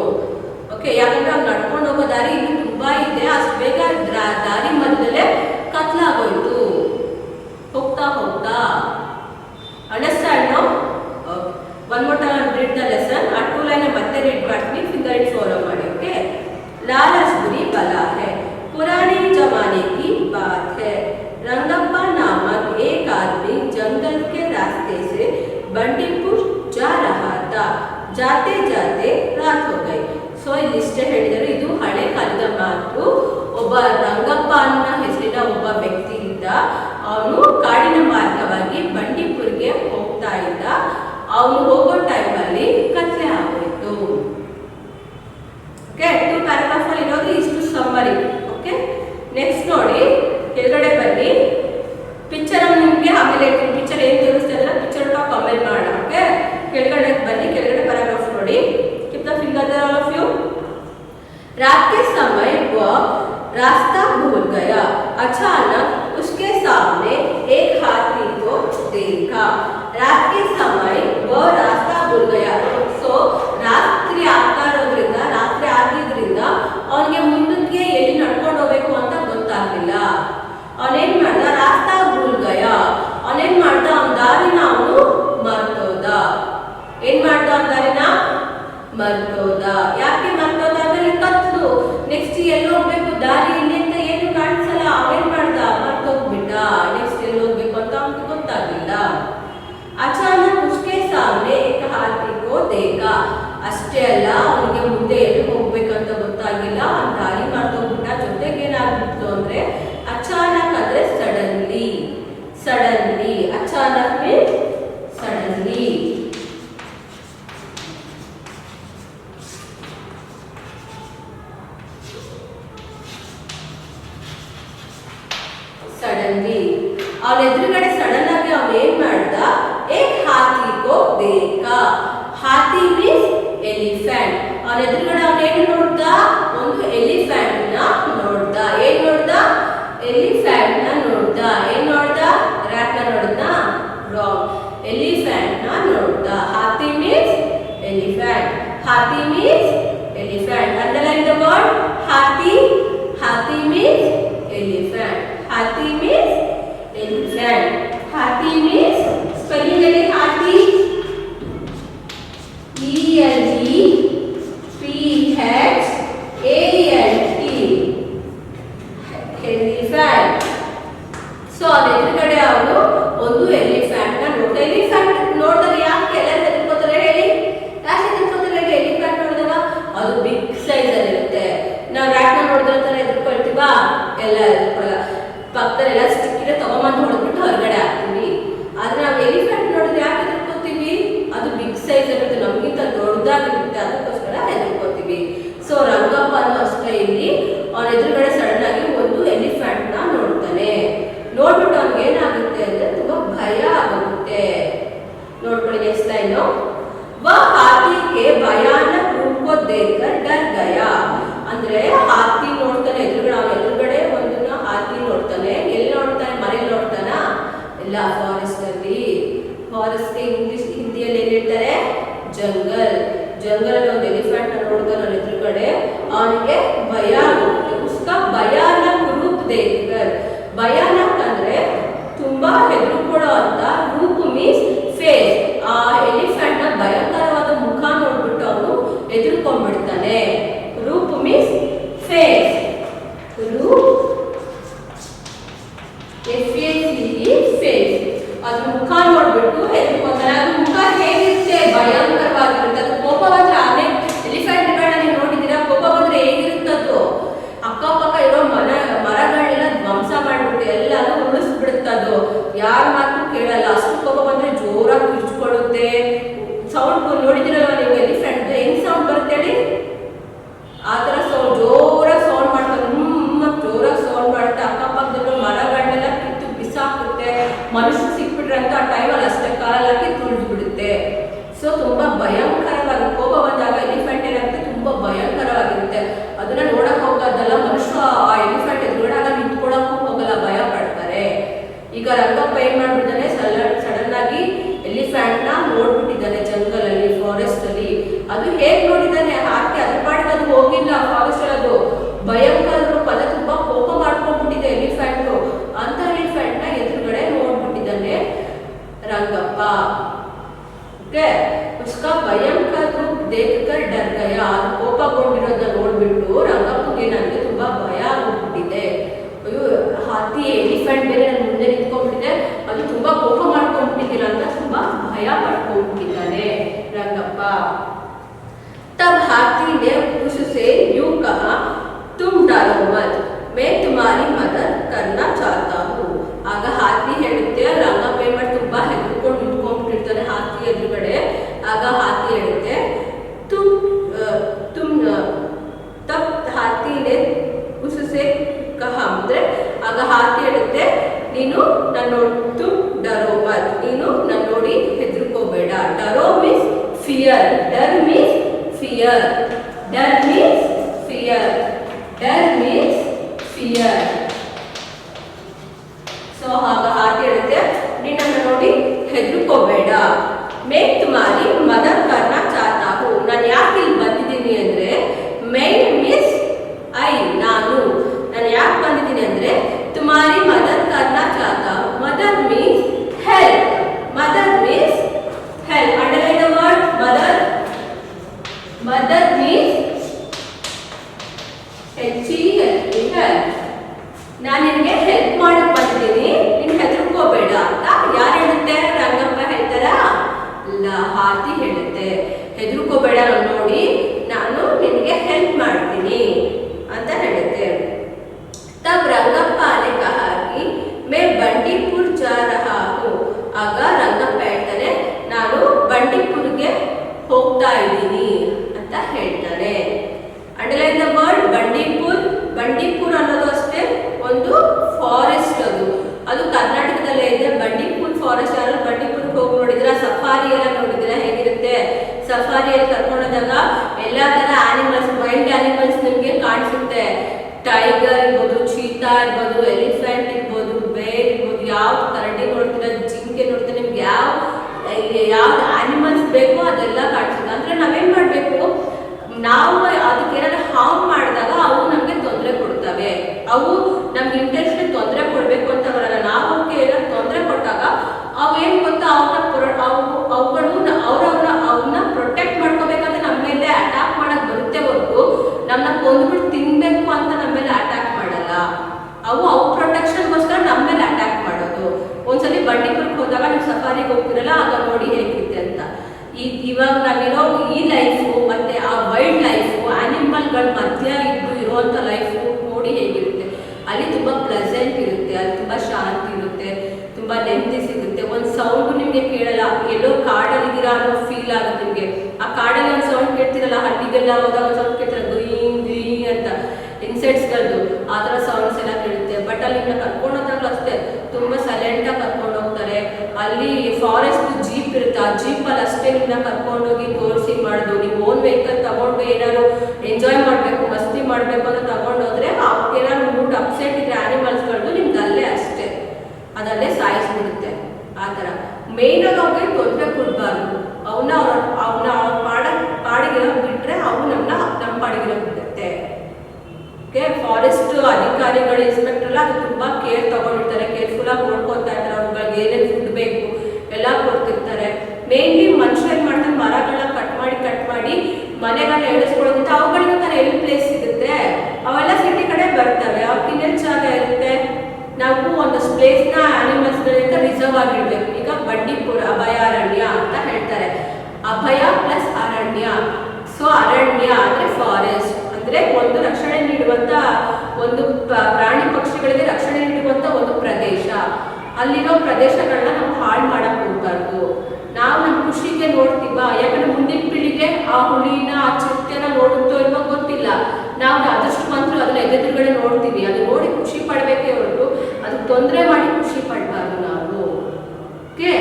ಓಕೆ, ಯಾಕಂದ್ರೆ ಅವ್ನು ನಡ್ಕೊಂಡು ಹೋಗೋ ದಾರಿ ಇನ್ನು ತುಂಬಾ ಇದೆ, ಅಷ್ಟು ಬೇಗ ದಾರಿ ಮಧ್ಯದಲ್ಲೇ ಕತ್ಲಾಗೋಯ್ತು. suddenly. Achanak means suddenly. Suddenly. ಅವನ ಎದುರುಗಡೆ ಸಡನ್ ಆಗಿ ಅವನು ಏನ್ ಮಾಡ್ದ, ಏಕ್ ಹಾಥಿ ಕೋ ದೇಖಾ. ಹಾಥಿ ಮೀನ್ಸ್ ಎಲಿಫೆಂಟ್. ಅವನ ಎದುರುಗಡೆ ಅವನು ಏನು ನೋಡ್ದ, ಒಂದು ಎಲಿಫೆಂಟ್ ನ ನೋಡ್ದ. ಏನ್ ನೋಡ್ದ, ಎಲಿಫೆಂಟ್ ನ ನೋಡ್ದ. ಏನ್ ನೋಡ್ದ, ರ್ಯಾಟ್ ನ ನೋಡ್ದ, ರಾಂಗ್. ಎಲಿಫೆಂಟ್ ನ ನೋಡ್ದ. ಹಾಥಿ ಮೀನ್ಸ್ ಎಲಿಫೆಂಟ್. ಹಾಥಿ means elephant. Underline the word ಹಾಥಿ. ಹಾಥಿ means elephant. Hathi means elephant. Hathi means spelling ಹೇಳಿ hathi. E-L-E-P-H-A-N-T. Elephant. ಸೊ ಅದ್ರ ಎದುರುಗಡೆ ಅವರು ಒಂದು ಎಲಿಫೆಂಟ್ ನ ನೋಡ್ತಾರೆ. ಎಲಿಫೆಂಟ್ ನೋಡಿದಾಗ ಯಾಕೆ ಎಲ್ಲರೂ ಹೆದರ್ಕೋತಾರೆ ಹೇಳಿ, ಯಾಕೆ ಹೆದರ್ಕೋತಾರೆ ಹೇಳಿ? ಎಲಿಫೆಂಟ್ ನೋಡಿದಾಗ ಅದು ಬಿಗ್ ಸೈಜ್ ಅಲ್ಲಿ ಇರುತ್ತೆ. ನಾವು ರ್ಯಾಟ್ ನ ನೋಡಿದ್ರೆ ತರ ಹೆದರ್ಕೊಳ್ತೀವಾ? ಎಲ್ಲ ಹೆದರ್ಕೊಳ್ಳಲ್ಲ. ಪಕ್ಕದಲ್ಲೆಲ್ಲ ಸ್ಟಿಕ್ ಇದೆ ತಗೊಂಬಂದು ಹೊಡೆದ್ಬಿಟ್ಟು ಹೊರಗಡೆ ಹಾಕ್ತೀವಿ. ಆದ್ರೆ ನಾವು ಎಲಿಫೆಂಟ್ ನೋಡಿದ್ರೆ ಯಾಕೆ ಹೆದರ್ಕೋತೀವಿ? ಅದು ಬಿಗ್ ಸೈಜ್ ಇರುತ್ತೆ, ನಮ್ಗಿಂತ ದೊಡ್ಡದಾಗಿರುತ್ತೆ, ಅದಕ್ಕೋಸ್ಕರ ಹೆದರ್ಕೋತೀವಿ. ಸೊ ರಂಗಪ್ಪನು ಅಷ್ಟೇ ಇಲ್ಲಿ ಅವನ ಎದುರುಗಡೆ ಸಡನ್ ಆಗಿ ಒಂದು ಎಲಿಫೆಂಟ್ ನ ನೋಡ್ತಾನೆ. ನೋಡ್ಬಿಟ್ಟು ಅವ್ನಿಗೆ ಏನಾಗುತ್ತೆ ಅಂದ್ರೆ ತುಂಬಾ ಭಯ ಆಗುತ್ತೆ. ನೋಡ್ಕೊಳ್ಳಿ ನೆಕ್ಸ್ಟ್ ಲೈನ್. वह हाथी के भयानक रूप को देखकर डर गया. ಅಂದ್ರೆ ಹಾಥಿ ನೋಡ್ತಾನೆ ಎದುರುಗಡೆ, ಅವನ ಎದುರುಗಡೆ ಒಂದನ್ನ ಹಾಥಿ ನೋಡ್ತಾನೆ. ಎಲ್ಲಿ ನೋಡ್ತಾನೆ? ಮನೇಲಿ ನೋಡ್ತಾನ? ಇಲ್ಲ, ಫಾರೆಸ್ಟ್ ಅಲ್ಲಿ. ಫಾರೆಸ್ಟ್ ಇಂಗ್ಲಿಷ್ ಹಿಂದಿಯಲ್ಲಿ ಏನ್ ಹೇಳ್ತಾರೆ? ಜಂಗಲ್. ಜಂಗಲ್ ಅಲ್ಲಿ ಒಂದು ಎಲಿಫೆಂಟ್ ನೋಡ್ತಾನೆ ಅವನ ಎದುರುಗಡೆ. ಅವನಿಗೆ ಭಯ ಆಗುತ್ತೆ. ಉಸ್ಕಾ ಭಯಾನಕ್ ರೂಪ್ ದೇಖ್ಕರ್. ಭಯಾನಕ್ ಅಂದ್ರೆ ತುಂಬಾ ಹೆದರ್ಕೊಳ್ಳೋ ಅಂತ. ರೂಪ್ ಮೀನ್ಸ್ ಫೇಸ್. ಆ ಎಲಿಫೆಂಟ್ ನ ಭಯಂಕರವಾದ ಮುಖ ನೋಡ್ಬಿಟ್ಟು ಅವನು ಎದುರ್ಕೊಂಡ್ಬಿಡ್ತಾನೆ. ರೂಪ್ ಮೀನ್ಸ್ ಫೇಸ್. ರೂಪ್ ಫೇಸ್. ಅದ್ರ ಮುಖ ನೋಡ್ಬಿಟ್ಟು ಎದುರ್ಕೊಂತಾನೆ. ಅದ್ರ ಮುಖ ಹೇಗಿರುತ್ತೆ? ಭಯಂಕರವಾಗಿರುತ್ತೆ. ಅದು ಕೋಪ ಬಂದ್ರೆ, ಆನೆ ಎಲಿಫೆಂಟ್ಗಳನ್ನ ನೀವು ನೋಡಿದ್ದೀರಾ? ಕೋಪ ಬಂದ್ರೆ ಹೇಗಿರುತ್ತದು? ಅಕ್ಕಪಕ್ಕ ಇರೋ ಮರಗಳನ್ನೆಲ್ಲ ಧ್ವಂಸ ಮಾಡ್ಬಿಟ್ಟು ಎಲ್ಲಾನು ಉಳಿಸ್ಬಿಡುತ್ತದು. ಯಾರ ಮಾತು ಕೇಳಲ್ಲ. ಅಷ್ಟು ಕೋಪ ಬಂದ್ರೆ ಜೋರಾಗಿ ಕಿರ್ಚ್ಕೊಳ್ಳುತ್ತೆ. ಸೌಂಡ್ ನೋಡಿದಿರಲ್ವ ನೀವು? ಎಲಿಫೆಂಟ್ ಹೆಂಗ್ ಸೌಂಡ್ ಬರುತ್ತೆ ಹೇಳಿ? ಆ ತರ ಸೌಂಡ್ ಜೋರಾಗಿ ಸೌಂಡ್ ಮಾಡ್ತಾರೆ. ಜೋರಾಗಿ ಸೌಂಡ್ ಮಾಡುತ್ತೆ. ಅಕ್ಕಪಕ್ಕದಲ್ಲೂ ಮರಗಳನ್ನೆಲ್ಲ ಕಿತ್ತು ಬಿಸಾಕುತ್ತೆ. ಮನುಷ್ಯ ಸಿಕ್ಬಿಟ್ರೆ ಅಂತ ಆ ಟೈಮಲ್ಲಿ ಅಷ್ಟೇ ಕಾಲಲ್ಲಿ ಹಾಕಿ ತುಳಿದು ಬಿಡುತ್ತೆ. ಸೊ ತುಂಬಾ ಭಯಂಕರವಾಗಿ ಕೋಪ ಬಂದಾಗ ಎಲಿಫೆಂಟ್ ಏನಾಗುತ್ತೆ? ತುಂಬಾ ಭಯಂಕರವಾಗಿರುತ್ತೆ. ಅದನ್ನ ನೋಡಕ್ ಹೋಗೋದಲ್ಲ ಮನುಷ್ಯ. ಆ ಎಲಿಫೆಂಟ್ ಎದುರುಗಡೆ ನಿಂತ್ಕೊಳ್ಳಕ್ಕೂ ಹೋಗಲ್ಲ, ಭಯ ಪಡ್ತಾರೆ. ಈಗ ರಂಗಪ್ಪ ಏನ್ ಮಾಡ್ಬಿಟ್ಟಿದ್ದಾನೆ, ಸಡನ್ ಆಗಿ ಎಲಿಫೆಂಟ್ ನ ನೋಡ್ಬಿಟ್ಟಿದ್ದಾನೆ ಜಂಗಲ್ ಅಲ್ಲಿ, ಫಾರೆಸ್ಟ್ ಅಲ್ಲಿ. ಅದು ಹೇಗ್ ನೋಡಿದ್ದಾನೆ? ಹಾಕಿ ಅದ್ರ ಪಾಡಿಗೆ ಅದು ಹೋಗಿಲ್ಲ ಫಾರೆಸ್ಟ್ ಅಲ್ಲಿ. ಅದು ಭಯಂಕರ ರೂಪ, ತುಂಬಾ ಕೋಪ ಮಾಡ್ಕೊಂಡ್ಬಿಟ್ಟಿದೆ ಎಲಿಫೆಂಟ್. ಅಂತ ಎಲಿಫೆಂಟ್ ನ ಎದುರುಗಡೆ ನೋಡ್ಬಿಟ್ಟಿದ್ದಾನೆ ರಂಗಪ್ಪ. ಓಕೆ, ಉಸ್ಕಾ ಭಯಂಕರ ರೂಪ ದೇಖ್ಕರ್ ಡರ್ ಗಯಾ. ಅದು ಕೋಪಗೊಂಡಿರೋದನ್ನ ನೋಡ್ಬಿಟ್ಟು ರಂಗಪ್ಪಗೆ ನನಗೆ ತುಂಬಾ ಭಯ ಆಗ್ಬಿಟ್ಟಿದೆ. ಅಯ್ಯೋ, ಹಾಥಿ ಎಲಿಫೆಂಟ್ ಬೇರೆ ನನ್ನ ಮುಂದೆ ನಿಂತ್ಕೊಂಡ್ಬಿಟ್ಟಿದೆ, ಅದು ತುಂಬಾ ಕೋಪ ಮಾಡ್ಕೊಂಡ್ಬಿಟ್ಟಿದ್ದೀರ ಅಂತ ತುಂಬಾ ಭಯ ಪಡ್ಕೊಂಡ್ಬಿಟ್ಟಿದ್ದಾನೆ ರಂಗಪ್ಪ. तब हाथी ने उससे यूं कहा, तुम डरो मत, मैं तुम्हारी मदद करना चाहता हूँ. ಆಗ ಹಾಥಿ ಹೇಳುತ್ತೆ, ರಂಗಪ್ಪ ಏನ್ ಮಾಡಿ ತುಂಬಾ ಹೆದರ್ಕೊಂಡು ನಿಂತ್ಕೊಂಡ್ಬಿಟ್ಟಿರ್ತಾನೆ ಹಾಥಿ ಎದುರುಗಡೆ. ಆಗ ಹಾಥಿ ಹೇಳುತ್ತೆ, तब हाथी ने उससे कहा, ಅಂದ್ರೆ ಆಗ ಹಾಥಿ ಹೇಳುತ್ತೆ, ನೀನು ನನ್ನ ತುಮ್ ಡರೋ ಮತ್, ನೀನು ನನ್ನ ನೋಡಿ ಹೆದರ್ಕೋಬೇಡ. ಡರೋ ಮೀನ್ಸ್ ಫಿಯರ್. ಡರ್ means fear. Dar means fear. Dar means fear. So ಆಗ ಹಾಗೆ ಹೇಳುತ್ತೆ, ನೀನು ನನ್ನ ನೋಡಿ ಹೆದರ್ಕೋಬೇಡ. मैं तुम्हारी मदद करना चाहता हूँ. ನಾನು ಯಾಕೆ ಇಲ್ಲಿ ಬಂದಿದ್ದೀನಿ ಅಂದ್ರೆ, मैं means I, ನಾನು. ನಾನು ಯಾಕೆ ಬಂದಿದ್ದೀನಿ ಅಂದ್ರೆ, तुम्हारी मदद करना चाहता हूँ. मदद means help. Mother means help. Underline the word mother. Mother means help. ನಾನು ನಿನಗೆ ಹೆಲ್ಪ್ ಮಾಡಕ್ ಬಂದಿದ್ದೀನಿ, ನೀನು ಹೆದರ್ಕೋಬೇಡ ಅಂತ ಯಾರು ಹೇಳುತ್ತೆ? ರಂಗಪ್ಪ ಹೇಳ್ತಾರ? ಇಲ್ಲ, ಹಾಥಿ ಹೇಳುತ್ತೆ. ಇರ್ಬೋದು, ಎಲಿಫೆಂಟ್ ಇರ್ಬೋದು, ಬೇರ್ ಇರ್ಬೋದು, ಯಾವ್ದು ಕರಡಿ ನೋಡ್ತೀರಾ, ಜಿಂಕೆ ನೋಡ್ತೀರಾ, ನಿಮ್ಗೆ ಯಾವ್ದು ಆನಿಮಲ್ಸ್ ಬೇಕೋ ಅದೆಲ್ಲ ಕಾಣಿಸುತ್ತೆ. ಅಂದ್ರೆ ನಾವೇನ್ ಮಾಡ್ಬೇಕು, ನಾವು ಅದಕ್ಕೆ ಏನಾದ್ರು ಹಾರ್ಮ್ ಮಾಡಿದಾಗ ಅವು ನಮ್ಗೆ ತೊಂದರೆ ಕೊಡ್ತವೆ. ಅವು ನಮ್ಗೆ ಇಂಟೆನ್ಷನ್ ತೊಂದರೆ ಕೊಡ್ಬೇಕು ಅಂತ ಬರಲ್ಲ. ನಾವು ಅವಕ್ಕೆ ಏನಾದ್ರು ತೊಂದರೆ ಕೊಟ್ಟಾಗ ಅವು ಏನ್ ಗೊತ್ತಾ, ಅವುಗಳು ಅವನ್ನ ಪ್ರೊಟೆಕ್ಟ್ ಮಾಡ್ಕೋಬೇಕಂತ ನಮ್ಮ ಮೇಲೆ ಅಟ್ಯಾಕ್ ಮಾಡಕ್ ಬರುತ್ತೆ ಹೊರತು ನಮ್ಮನ್ನ ಕೊಂದ್ಬಿಟ್ಟು ತಿನ್ಬೇಕು ಅಂತ ನಮ್ಮ ಮೇಲೆ ಅಟ್ಯಾಕ್ ಮಾಡಲ್ಲ. ಅವು ಪ್ರೊಟೆಕ್ಷನ್ಗೋಸ್ಕರ ನಮ್ಮ ಮೇಲೆ ಅಟ್ಯಾಕ್ ಮಾಡೋದು. ಒಂದ್ಸಲಿ ಬಂಡೀಪುರಕ್ಕೆ ಹೋದಾಗ ನೀವು ಸಫಾರಿಗೆ ಹೋಗ್ತಿರಲ್ಲ, ಆಗ ನೋಡಿ ಹೇಗಿರುತ್ತೆ ಅಂತ. ಇವಾಗ ನಾವಿರೋ ಈ ಲೈಫು ಮತ್ತೆ ಆ ವೈಲ್ಡ್ ಲೈಫು, ಆನಿಮಲ್ಗಳ ಮಧ್ಯ ಇರುವಂತ ಲೈಫು ನೋಡಿ ಹೇಗಿರುತ್ತೆ. ಅಲ್ಲಿ ತುಂಬಾ ಪ್ಲೆಸೆಂಟ್ ಇರುತ್ತೆ, ಅಲ್ಲಿ ತುಂಬಾ ಶಾಂತಿ ಇರುತ್ತೆ, ತುಂಬಾ ನೆಮ್ಮದಿ ಸಿಗುತ್ತೆ. ಒಂದು ಸೌಂಡ್ ನಿಮ್ಗೆ ಕೇಳಲ್ಲ, ಎಲ್ಲೋ ಕಾಡಲ್ಲಿದ್ದೀರಾ ಅನ್ನೋ ಫೀಲ್ ಆಗುತ್ತೆ ನಿಮ್ಗೆ. ಆ ಕಾಡಲ್ಲಿ ಒಂದು ಸೌಂಡ್ ಕೇಳ್ತಿರಲ್ಲ, ಹಳ್ಳಿಗೆಲ್ಲ ಹೋದಾಗ ಒಂದು ಸೌಂಡ್ ಕೇಳ್ತಿರಲ್ಲ, ಗುಯಿಂಗ್ ಗುಯಿಂಗ್ ಅಂತ ಇನ್ಸೆಕ್ಟ್ಸ್ಗಳದ್ದು, ಆ ಥರ ಸೌಂಡ್ಸ್ ಎಲ್ಲ ಕೇಳುತ್ತೆ. ಬಟ್ ಅಲ್ಲಿ ನಿಮ್ಮನ್ನ ಕರ್ಕೊಂಡು ಹೋದಾಗಲೂ ಅಷ್ಟೇ ತುಂಬಾ ಸೈಲೆಂಟಾಗಿ ಕರ್ಕೊಂಡು ಹೋಗ್ತಾರೆ. ಅಲ್ಲಿ ಫಾರೆಸ್ಟ್ ಜೀಪ್ ಇರುತ್ತೆ, ಆ ಜೀಪಲ್ಲಿ ಅಷ್ಟೇ ನಿಮ್ಮನ್ನ ಕರ್ಕೊಂಡೋಗಿ ತೋರಿಸಿ ಮಾಡೋದು. ನೀವು ಓನ್ ವೆಹಿಕಲ್ ತಗೊಂಡು ಏನಾದ್ರು ಎಂಜಾಯ್ ಮಾಡಬೇಕು, ಮಸ್ತಿ ಮಾಡಬೇಕು ಅಂತ ತಗೊಂಡೋದ್ರೆ ಅವ್ರಿಗೆ ಏನಾದ್ರು ಮೂಡ್ ಅಪ್ಸೆಟ್ ಇದ್ರೆ ಆನಿಮಲ್ಸ್ಗಳದ್ದು ನಿಮ್ಗೆ ಅಲ್ಲೇ ಅಷ್ಟೇ ಅದಲ್ಲೇ ಸಾಯಿಸ್ಬಿಡುತ್ತೆ. ಆ ಥರ ಮೇನ್ ಆಗಿ ಅವ್ರಿಗೆ ತೊಂದರೆ ಕೊಡಬಾರ್ದು. ಅವನ್ನ ಅವ್ರ ಪಾಡಿಗಿರೋ ಬಿಟ್ರೆ ಅವು ನಮ್ಮ ಪಾಡಿಗಿರೋ ಬಿಡುತ್ತೆ. ಓಕೆ, ಫಾರೆಸ್ಟ್ ಅಧಿಕಾರಿಗಳು, ಇನ್ಸ್ಪೆಕ್ಟರ್ ಎಲ್ಲ ಅದು ತುಂಬಾ ಕೇರ್ ತಗೊಂಡಿರ್ತಾರೆ, ಕೇರ್ಫುಲ್ ಆಗಿ ನೋಡ್ಕೊತಾ ಇರ್ತಾರೆ. ಅವ್ರಿಗೆ ಏನೇನು ಫುಡ್ ಬೇಕು ಎಲ್ಲ ಕೊಡ್ತಿರ್ತಾರೆ. ಮೇನ್ಲಿ ಮನುಷ್ಯರು ಏನ್ ಮಾಡ್ತಾರೆ, ಮರಗಳನ್ನ ಕಟ್ ಮಾಡಿ ಮನೆಗಳನ್ನ ಎಳಿಸ್ಕೊಳ್ಳೋದ್ರಿಂದ ಅವುಗಳಿಗೆ ತರ ಎಲ್ಲಿ ಪ್ಲೇಸ್ ಸಿಗುತ್ತೆ, ಅವೆಲ್ಲ ಸಿಟಿ ಕಡೆ ಬರ್ತವೆ. ಅವ್ರಿಗೆ ಇನ್ನೇನು ಜಾಗ ಇರುತ್ತೆ. ನಾವು ಒಂದಷ್ಟು ಪ್ಲೇಸ್ ನ ಆನಿಮಲ್ಸ್ ಗಳಿಂದ ರಿಸರ್ವ್ ಆಗಿರ್ಬೇಕು. ಈಗ ಬಂಡೀಪುರ ಅಭಯಾರಣ್ಯ ಅಂತ ಹೇಳ್ತಾರೆ, ಅಭಯ ಪ್ಲಸ್ ಅರಣ್ಯ. ಸೊ ಅರಣ್ಯ ಅಂದ್ರೆ ಫಾರೆಸ್ಟ್ ಅಂದ್ರೆ ಒಂದು ರಕ್ಷಣೆ ನೀಡುವಂತ, ಒಂದು ಪ್ರಾಣಿ ಪಕ್ಷಿಗಳಿಗೆ ರಕ್ಷಣೆ ನೀಡುವಂತ ಒಂದು ಪ್ರದೇಶ. ಅಲ್ಲಿರೋ ಪ್ರದೇಶಗಳನ್ನ ನಾವು ಹಾಳು ಮಾಡಕ್ ಹೋಗ್ಬಾರ್ದು. ನಾವು ನಮ್ಮ ಖುಷಿಗೆ ನೋಡ್ತೀವ, ಯಾಕಂದ್ರೆ ಮುಂದಿನ ಪೀಳಿಗೆ ಆ ಹುಲಿನ, ಆ ಚಿರತೆನ ನೋಡುತ್ತೋ ಇಲ್ವೋ ಗೊತ್ತಿಲ್ಲ. ನಾವು ಅದಷ್ಟು ಮಾತ್ರ ಅದನ್ನ ಎದುರುಗಡೆ ನೋಡ್ತೀವಿ, ಅದು ನೋಡಿ ಖುಷಿ ಪಡ್ಬೇಕೇ ಹೊರತು ಅದಕ್ಕೆ ತೊಂದರೆ ಮಾಡಿ ಖುಷಿ ಪಡ್ಬಾರ್ದು ನಾವು. ಓಕೆ,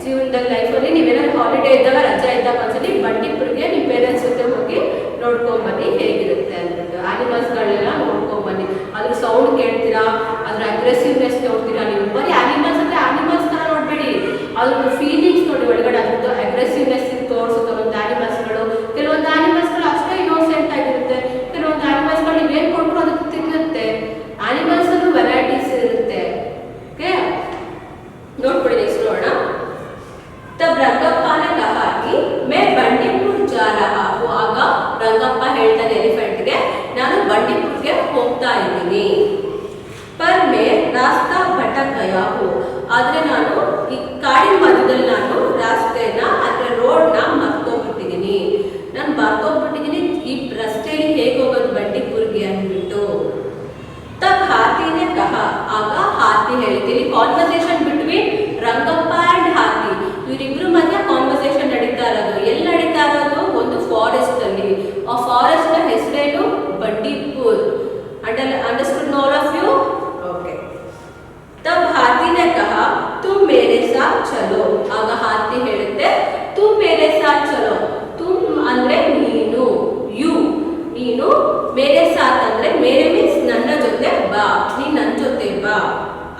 ಜೀವನದಲ್ಲಿ ಲೈಫಲ್ಲಿ ನೀವೇನಾದ್ರು ಹಾಲಿಡೇ ಇದ್ದಾಗ, ರಜಾ ಇದ್ದಾಗ ಒಂದ್ಸಲಿ ಬಂಡೀಪುರಿಗೆ ನಿಮ್ಮ ಪೇರೆಂಟ್ಸ್ ಜೊತೆ ಹೋಗಿ ನೋಡ್ಕೊಂಬನ್ನಿ ಹೇಗಿರುತ್ತೆ ಅಂದ್ಬಿಟ್ಟು. ಆನಿಮಲ್ಸ್ಗಳನ್ನೆಲ್ಲ ನೋಡ್ಕೊಂಬನ್ನಿ. ಅದ್ರ ಸೌಂಡ್ ಕೇಳ್ತೀರಾ, ಅದ್ರ ಅಗ್ರೆಸಿವ್ನೆಸ್ ನೋಡ್ತೀರಾ. ನೀವು ಬರೀ ಆನಿಮಲ್ಸ್ ಅಂದ್ರೆ ಆನಿಮಲ್ಸ್ ತರ ನೋಡ್ಬೇಡಿ, ಅದ್ರದ್ದು ಫೀಲಿಂಗ್ಸ್ ನೋಡಿ ಒಳಗಡೆ. ಅದ್ರದ್ದು ಅಗ್ರೆಸಿವ್ನೆಸ್ ತೋರಿಸುತ್ತೆ ಒಂದು ಆನಿಮಲ್ಸ್ಗಳು. ಕೆಲವೊಂದು ಆನಿಮಲ್ಸ್ಗಳು ಅಷ್ಟೇ ಇನ್ನೋಸೆಂಟ್ ಆಗಿರುತ್ತೆ, ಕೆಲವೊಂದು ಆನಿಮಲ್ಸ್ಗಳು ನೀವೇನ್ ಕೊಟ್ಟರು ಅದಕ್ಕೆ ತಿನ್ನುತ್ತೆ. ಆನಿಮಲ್ಸ್ ಅಲ್ಲೂ ವೆರೈಟೀಸ್ ಇರುತ್ತೆ. ಓಕೆ, ನೋಡ್ಕೊಳ್ಳಿ. ನೆಕ್ಸ್ಟ್ ನೋಡೋಣ. तब रंगप्पा ने कहा कि मैं बंडीपुर जा रहा हूँ. ಆಗ ರಂಗಪ್ಪ ಹೇಳ್ತಾನೆ ಎಲಿಫೆಂಟ್ಗೆ, ನಾನು ಬಂಡೀಪುರ್ಗೆ ಹೋಗ್ತಾ ಇದ್ದೀನಿ. पर मैं रास्ता भटक गया हूँ. ಆದ್ರೆ ನಾನು ಈ ಕಾಡಿನ ಮಧ್ಯದಲ್ಲಿ ನಾನು ರಾಸ್ತೆನ ಅಥವಾ ರೋಡ್ನ ಮರ್ತೋಗ್ಬಿಟ್ಟಿದ್ದೀನಿ. ನಾನು ಮರ್ತೋಗ್ಬಿಟ್ಟಿದ್ದೀನಿ ಈ ರಸ್ತೆಯಲ್ಲಿ ಹೇಗೆ ಹೋಗೋದು ಬಂಡೀಪುರ್ಗೆ ಅಂದ್ಬಿಟ್ಟು. तब हाथी ने कहा. ಆಗ ಹಾತಿ ಹೇಳ್ತೀನಿ, ಕಾನ್ವರ್ಸೇಷನ್ ಬಿಟ್ವೀನ್ ರಂಗಪ್ಪ ಅಂಡ್ ಹಾತಿ. ಇವರಿಬ್ರು ಮಧ್ಯ ಕಾನ್ವರ್ಸೇಷನ್ ನಡೀತಾ ಇರೋದು. ಎಲ್ಲಿ ನಡೀತಾ ಇರೋದು? ಒಂದು ಫಾರೆಸ್ಟ್ ಅಲ್ಲಿ. ಆ ಫಾರೆಸ್ಟ್ ನ ಹೆಸರೇನು? Bandipur. Understood all of you? Okay. तब हाथी ने कहा तुम मेरे साथ चलो. ಆಗ ಹಾತಿ ಹೇಳುತ್ತೆ, तुम मेरे साथ चलो. तुम ಅಂದ್ರೆ ನೀನು, ಯು ನೀನು, ಮೇರೆ ಸಾಥ್ ಅಂದ್ರೆ ಮೇರೆ ಮೀನ್ಸ್ ನನ್ನ ಜೊತೆ ಬಾ, ನೀ ನನ್ನ ಜೊತೆ ಬಾ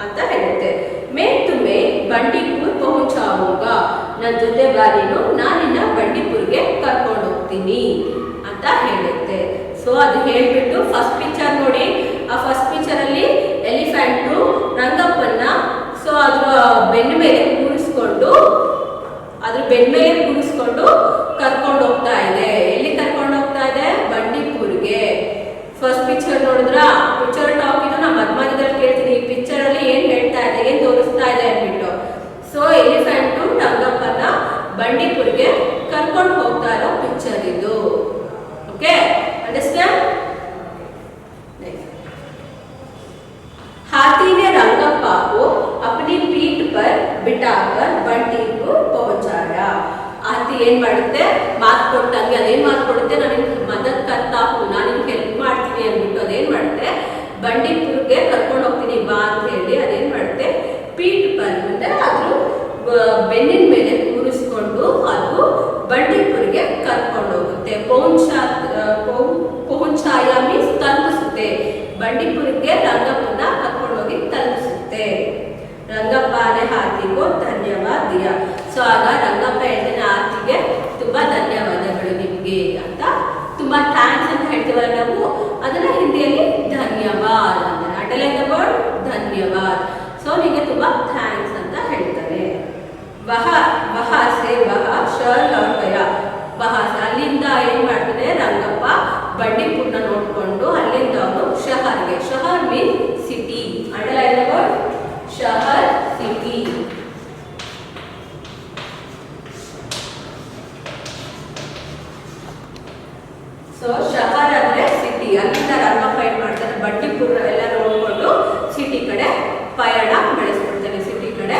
ಅಂತ ಹೇಳುತ್ತೆ. मैं तुम्हें ಬಂಡೀಪುರ್ ಪਹੁಂಚಾऊंगा. ನನ್ನ ಜೊತೆ ಬಾ ನೀನು, ನಾನಿನ್ನ ಬಂಡೀಪುರ್ಗೆ ಕರ್ಕೊಂಡು ಹೋಗ್ತೀನಿ ಅಂತ ಹೇಳುತ್ತೆ. ಸೊ ಅದು ಹೇಳ್ಬಿಟ್ಟು ಫಸ್ಟ್ ಪಿಕ್ಚರ್ ನೋಡಿ. ಆ ಫಸ್ಟ್ ಪಿಕ್ಚರ್ ಅಲ್ಲಿ ಎಲಿಫೆಂಟು ರಂಗಪ್ಪನ್ನ ಸೊ ಅದ್ರ ಬೆನ್ನ ಮೇಲೆ ಕೂರಿಸ್ಕೊಂಡು ಕರ್ಕೊಂಡು ಹೋಗ್ತಾ ಇದೆ. ಎಲ್ಲಿ ಕರ್ಕೊಂಡು ಹೋಗ್ತಾ ಇದೆ? ಬಂಡೀಪುರ್ಗೆ. ಫಸ್ಟ್ ಪಿಕ್ಚರ್ ನೋಡಿದ್ರ, ಪಿಕ್ಚರ್ ಟಾಕ್ ಇದು ನಾ ಮಧ್ಯದಲ್ಲಿ ಕೇಳ್ತೀನಿ, ಈ ಪಿಕ್ಚರ್ ಅಲ್ಲಿ ಏನ್ ಹೇಳ್ತಾ ಇದೆ, ಏನ್ ತೋರಿಸ್ತಾ ಇದೆ ಅಂದ್ಬಿಟ್ಟು. ಸೊ ಎಲಿಫೆಂಟು ರಂಗಪ್ಪನ ಬಂಡೀಪುರ್ಗೆ ಕರ್ಕೊಂಡು ಹೋಗ್ತಾ ಇರೋ ಪಿಕ್ಚರ್ ಇದು. Okay, understand? हाथी ने रंगप्पा को अपनी पीठ पर बिठाकर ಬಂಡೀಪುರ್ पहुंचाया. ಹಾತಿ ಏನ್ ಮಾಡುತ್ತೆ? ಮಾತು ಕೊಟ್ಟಂಗೆ ಅದೇನ್ ಮಾತು ಕೊಡುತ್ತೆ? ನಾನು ಮದದ್ ಕರ್ತಾ ಹೂ, ನಾನು ನಿಮ್ಗೆ ಹೆಲ್ಪ್ ಮಾಡ್ತೀನಿ ಅಂದ್ಬಿಟ್ಟು ಅದೇನ್ ಮಾಡುತ್ತೆ? ಬಂಡೀಪುರ್ಗೆ ಕರ್ಕೊಂಡು ಹೋಗ್ತೀನಿ ಬಾ ಅಂತ ಹೇಳಿ ಅದೇನ್ ಮಾಡುತ್ತೆ? ಪೀಠ್ ಪರ್ ಅಂದ್ರೆ ಅದ್ರ ಬೆನ್ನಿನ ಮೇಲೆ ಕೂರಿಸ್ಕೊಂಡು ಅದು ಬಂಡೀಪುರ್ಗೆ ಕರ್ಕೊಂಡು ಹೋಗುತ್ತೆ. ಪೌಂಚಾಯ ಮೀನ್ಸ್ ತಲುಪಿಸುತ್ತೆ. ಬಂಡೀಪುರ್ಗೆ ರಂಗಪ್ಪನ ಸೊ ಆಗ ರಂಗಪ್ಪ ಹೇಳ್ತಾನೆ ಆರ್ತಿಗೆ ತುಂಬಾ ಧನ್ಯವಾದಗಳು ನಿಮ್ಗೆ ಅಂತ, ತುಂಬಾ ಥ್ಯಾಂಕ್ಸ್ ಅಂತ ಹೇಳ್ತೀವಲ್ಲ ನಾವು, ಅದನ್ನ ಹಿಂದಿಯಲ್ಲಿ ಧನ್ಯವಾದ ಅಂತಾರೆ. ಅಂಡರ್ಲೈನ್ ದ ವರ್ಡ್ ಧನ್ಯವಾದ. ಸೊ ನಿಮಗೆ ತುಂಬಾ ಥ್ಯಾಂಕ್ಸ್ ಅಂತ ಹೇಳ್ತಾರೆ. ವಹ ವಹ ಸೇ ವಹ ಶರ್ ಲೌಟ್ ಗಯಾ. ವಹ ಅಲ್ಲಿಂದ ಏನ್ ಮಾಡ್ತಾನೆ ರಂಗಪ್ಪ ಬಂಡೀಪುರ್ನ ನೋಡ್ಕೊಂಡು ಅಲ್ಲಿಂದ ಅವನು ಶಹರ್ಗೆ, ಶಹರ್ mean city. Underline the word ಶಹರ್ ಸಿಟಿ. ಸೊ ಶಹರ್ ಅಂದ್ರೆ ಸಿಟಿ. ಅಲ್ಲಿಂದ ರಂಗಪ್ಪ ಏನ್ ಮಾಡ್ತಾನೆ ಬಂಡೀಪುರ ಎಲ್ಲ ನೋಡ್ಕೊಂಡು ಸಿಟಿ ಕಡೆ ಪಯಣ ಬೆಳೆಸ್ಬಿಡ್ತಾನೆ, ಸಿಟಿ ಕಡೆ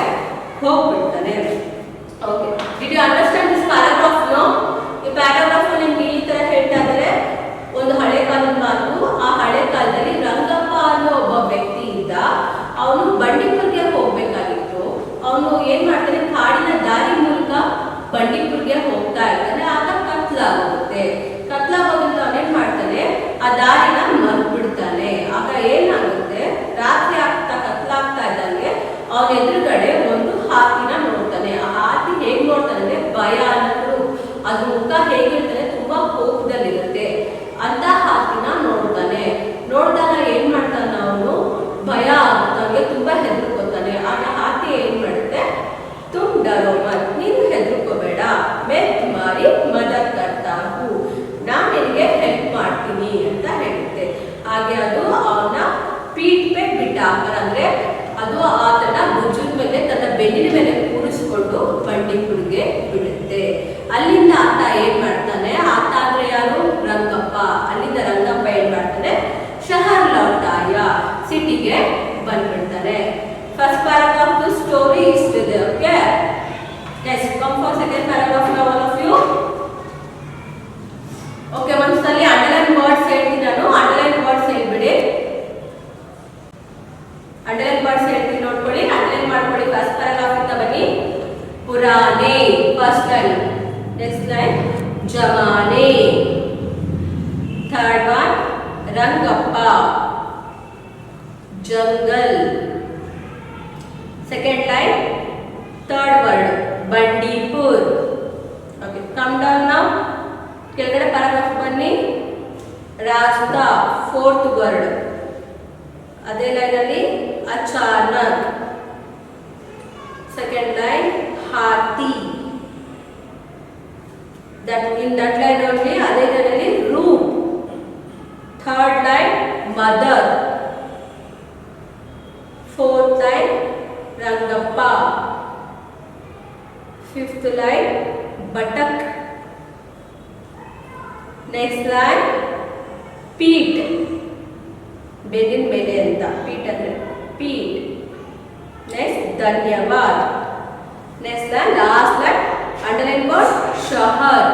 ಹೋಗ್ಬಿಡ್ತಾನೆ. Okay, did you understand this paragraph? No. ಈ ಪ್ಯಾರಾಗ್ರಾಫ್ ನಿಮ್ಗೆ ಈ ತರ ಹೇಳ್ತಾ ಇದ್ದಾರೆ, ಒಂದು ಹಳೆ ಕಾಲದ ಮಾತು. ಆ ಹಳೆ ಕಾಲದಲ್ಲಿ ರಂಗಪ್ಪ ಅನ್ನೋ ಒಬ್ಬ ವ್ಯಕ್ತಿ ಇದ್ದ. ಅವನು ಬಂಡೀಪುರ್ಗೆ ಹೋಗ್ಬೇಕಾಗಿತ್ತು. ಅವನು ಏನ್ ಮಾಡ್ತಾನೆ, ಕಾಡಿನ ದಾರಿ ಮೂಲಕ ಬಂಡೀಪುರ್ಗೆ ಹೋಗ್ತಾ ಇರ್ತಾನೆ. ಆಗ ಕತ್ಲಾಗುತ್ತೆ. ಕತ್ಲಾಗೋದ್ರಿಂದ ಅವನೇನ್ ಮಾಡ್ತಾನೆ, ಆ ದಾರಿನ ಮರ್ಬಿಡ್ತಾನೆ. ಆಗ ಏನಾಗುತ್ತೆ, ರಾತ್ರಿ ಆಗ್ತಾ ಕತ್ಲಾಗ್ತಾ ಇದ್ದಂಗೆ ಅವನ ಎದುರುಗಡೆ ಒಂದು ಹಾತಿನ ನೋಡ್ತಾನೆ. ಆ ಹಾತಿ ಹೇಗ್ ನೋಡ್ತಾನೆ ಅಂದ್ರೆ ಭಯ ಅನ್ನೋದು, ಅದ್ರ ಮುಖ ಹೇಗಿರ್ತಾನೆ ತುಂಬಾ ಕೋಪದಲ್ಲಿರುತ್ತೆ. ಅಂತ ಹಾತಿನ ನೋಡ್ತಾನೆ. ನೋಡಿದಾಗ ಏನ್ ಮಾಡ್ತಾನೆ ಅವನು, ಭಯ ಆಗುತ್ತೆ, ಅವನಿಗೆ ತುಂಬಾ ಹೆದರ್ಕೋತಾನೆ. ಆಗ ಹಾತಿ ಏನ್ ಮಾಡುತ್ತೆ, ತುಮ್ ಡರೋ ಮತ್, ನೀನು ಹೆದರ್ಕೋಬೇಡ, ಮೇ ತುಮಾರಿ ಮದದ್ ಕರ್ತಾ ಹೂ, ನಾನು ನಿನಗೆ ಹೆಲ್ಪ್ ಮಾಡ್ತೀನಿ ಅಂತ ಹೇಳುತ್ತೆ. ಹಾಗೆ ಅದು ಅವನ ಪೀಠ್ ಪೇ ಬಿಟ್ಟಾಕರ್, ಅಂದ್ರೆ ಅದು ಆತನ ಭುಜದ ಮೇಲೆ ತನ್ನ ಬೆನ್ನಿನ ಮೇಲೆ ಕೂರಿಸ್ಕೊಂಡು ಬಂಡೀಪುರ್ಗೆ ಬಿಡುತ್ತೆ. ಅಲ್ಲಿಂದ ಆತ ಏನ್ ಮಾಡ್ತಾನೆ, ಆತ ಅಂದ್ರೆ ಯಾರು, ರಂಗಪ್ಪ. ಅಲ್ಲಿಂದ ರಂಗಪ್ಪ ಏನ್ ಮಾಡ್ತಾನೆ, ಶಹರ್ ಲೌಟಾಯ, ಸಿಟಿಗೆ ಬಂದ್ಬಿಡ್ತಾನೆ. ಫಸ್ಟ್ ಪ್ಯಾರಾಗ್ರಾಫ್ ದ ಸ್ಟೋರಿ ಇಷ್ಟಿದೆ. Okay, next come for second paragraph now all of you. Okay, ಒಂದ್ಸಲಿ ಅಂಡರ್ಲೈನ್ ವರ್ಡ್ಸ್ ಹೇಳ್ತೀನಿ ನಾನು, ಅಂಡರ್ಲೈನ್ ವರ್ಡ್ಸ್ ಹೇಳ್ಬಿಡಿ. ಅಂಡರ್ಲೈನ್ ವರ್ಡ್ಸ್ ಹೇಳ್ತೀನಿ ನೋಡ್ಕೊಳ್ಳಿ, ಅಂಡರ್ಲೈನ್ ಮಾಡ್ಕೊಳ್ಳಿ. ಫಸ್ಟ್ ಪ್ಯಾರಾಗ್ರಾಫ್ ಇಂದ ಬನ್ನಿ. ಪುರಾನೆ ಫಸ್ಟ್ ಲೈನ್, ನೆಕ್ಸ್ಟ್ ಲೈನ್ ಜಮಾನೆ, third one Rangappa, jungle, second line third word Bandipur. Okay, come down now. ಕೆಳಗಡೆ ಪ್ಯಾರಾಗ್ರಾಫ್ ಬನ್ನಿ. ರಾಸ್ತಾ ಫೋರ್ತ್ ವರ್ಡ್, ಅದೇ ಲೈನ್ ಅಲ್ಲಿ ಅಚಾನಕ್, second line ಹಾತಿ, in that line only, ಅದೇ ಲೈನ್ ಅಲ್ಲಿ ರೂಟ್, ಥರ್ಡ್ ಲೈನ್ ಮದರ್, fourth line Rangappa, fifth line ಬಟಕ್, ನೆಕ್ಸ್ಟ್ ಲೈನ್ ಪೀಟ್, ಬೆನ್ನಿನ ಮೇಲೆ ಅಂತ, ಪೀಟ್ ಅಂದ್ರೆ ಪೀಟ್. ನೆಕ್ಸ್ಟ್ ಧನ್ಯವಾದ. Next line last line underline word ಶಹರ್.